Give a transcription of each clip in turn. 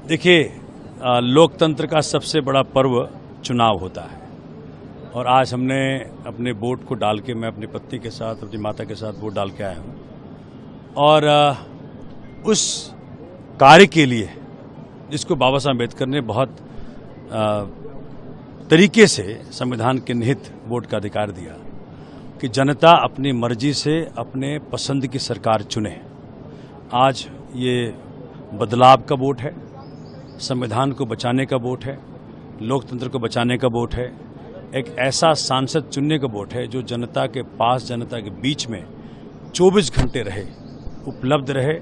देखिए, लोकतंत्र का सबसे बड़ा पर्व चुनाव होता है और आज हमने अपने वोट को डाल के, मैं अपनी पत्नी के साथ, अपनी माता के साथ वोट डाल के आया हूँ और उस कार्य के लिए जिसको बाबा साहब अम्बेडकर ने बहुत तरीके से संविधान के निहित वोट का अधिकार दिया कि जनता अपनी मर्जी से अपने पसंद की सरकार चुने। आज ये बदलाव का वोट है, संविधान को बचाने का वोट है, लोकतंत्र को बचाने का वोट है, एक ऐसा सांसद चुनने का वोट है जो जनता के पास, जनता के बीच में 24 घंटे रहे, उपलब्ध रहे,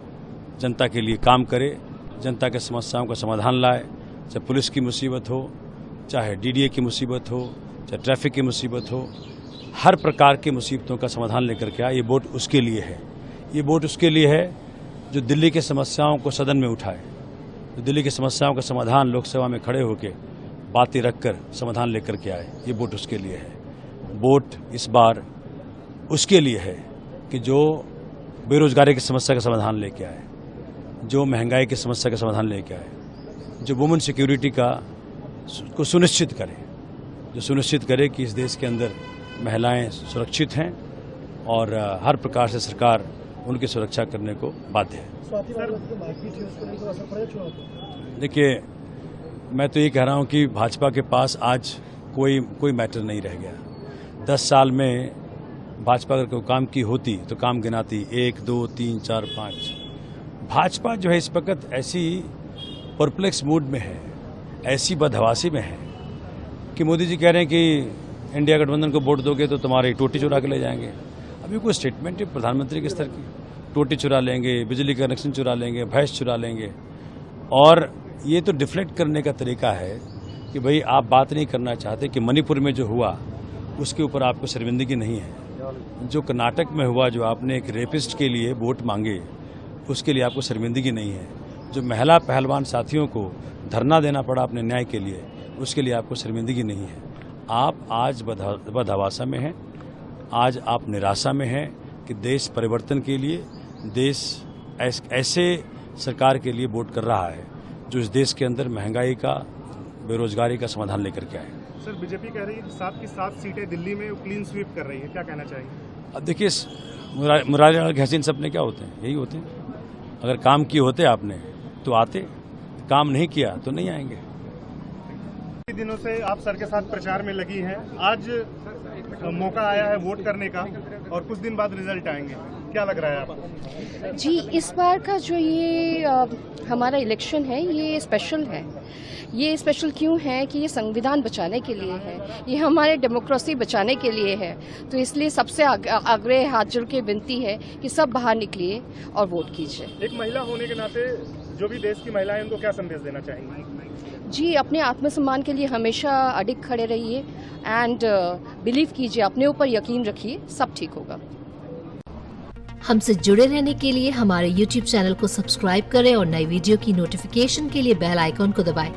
जनता के लिए काम करे, जनता के समस्याओं का समाधान लाए। चाहे पुलिस की मुसीबत हो, चाहे डीडीए की मुसीबत हो, चाहे ट्रैफिक की मुसीबत हो, हर प्रकार की मुसीबतों का समाधान लेकर के आए। ये वोट उसके लिए है। ये वोट उसके लिए है जो दिल्ली की समस्याओं को सदन में उठाए, जो दिल्ली की समस्याओं का समाधान लोकसभा में खड़े होकर बातें रखकर समाधान लेकर के आए। ये वोट उसके लिए है। वोट इस बार उसके लिए है कि जो बेरोजगारी की समस्या का समाधान लेके आए, जो महंगाई की समस्या का समाधान लेके आए, जो वुमेन सिक्योरिटी को सुनिश्चित करे, जो सुनिश्चित करे कि इस देश के अंदर महिलाएं सुरक्षित हैं और हर प्रकार से सरकार उनकी सुरक्षा करने को बाध्य है। देखिए, मैं तो ये कह रहा हूं कि भाजपा के पास आज कोई मैटर नहीं रह गया। 10 साल में भाजपा अगर कोई काम की होती तो काम गिनाती 1, 2, 3, 4, 5। भाजपा जो है इस वक्त ऐसी परप्लेक्स मूड में है, ऐसी बदहवासी में है कि मोदी जी कह रहे हैं कि इंडिया गठबंधन को वोट दोगे तो तुम्हारी टोटी चुरा के ले जाएंगे। अभी कोई स्टेटमेंट है प्रधानमंत्री के स्तर की, टोटी चुरा लेंगे, बिजली का कनेक्शन चुरा लेंगे, भैंस चुरा लेंगे। और ये तो डिफ्लेक्ट करने का तरीका है कि भाई आप बात नहीं करना चाहते कि मणिपुर में जो हुआ उसके ऊपर आपको शर्मिंदगी नहीं है, जो कर्नाटक में हुआ, जो आपने एक रेपिस्ट के लिए वोट मांगे उसके लिए आपको शर्मिंदगी नहीं है, जो महिला पहलवान साथियों को धरना देना पड़ा अपने न्याय के लिए उसके लिए आपको शर्मिंदगी नहीं है। आप आज बदहवासा में हैं, आज आप निराशा में हैं कि देश परिवर्तन के लिए, देश ऐसे सरकार के लिए वोट कर रहा है जो इस देश के अंदर महंगाई का, बेरोजगारी का समाधान लेकर के आए। सर, बीजेपी कह रही है 7 की 7 सीटें दिल्ली में क्लीन स्वीप कर रही है, क्या कहना चाहिए? अब देखिए, मुरारी के हसीन सपने क्या होते हैं? यही होते हैं। अगर काम किए होते आपने तो आते, काम नहीं किया तो नहीं आएंगे। दिनों से आप सर के साथ प्रचार में लगी हैं, आज मौका आया है वोट करने का और कुछ दिन बाद रिजल्ट आएंगे, क्या लग रहा है आपको? जी, इस बार का जो ये हमारा इलेक्शन है ये स्पेशल है। ये स्पेशल क्यों है कि ये संविधान बचाने के लिए है, ये हमारे डेमोक्रेसी बचाने के लिए है। तो इसलिए सबसे आग्रह हाथ जोड़ के विनती है कि सब बाहर निकलिए और वोट कीजिए। एक महिला होने के नाते जो भी देश की महिलाएं हैं उनको क्या संदेश देना चाहेंगी? जी, अपने आत्मसम्मान के लिए हमेशा अडिग खड़े रहिए एंड बिलीव कीजिए, अपने ऊपर यकीन रखिए, सब ठीक होगा। हमसे जुड़े रहने के लिए हमारे YouTube चैनल को सब्सक्राइब करें और नई वीडियो की नोटिफिकेशन के लिए बेल आइकॉन को दबाएं।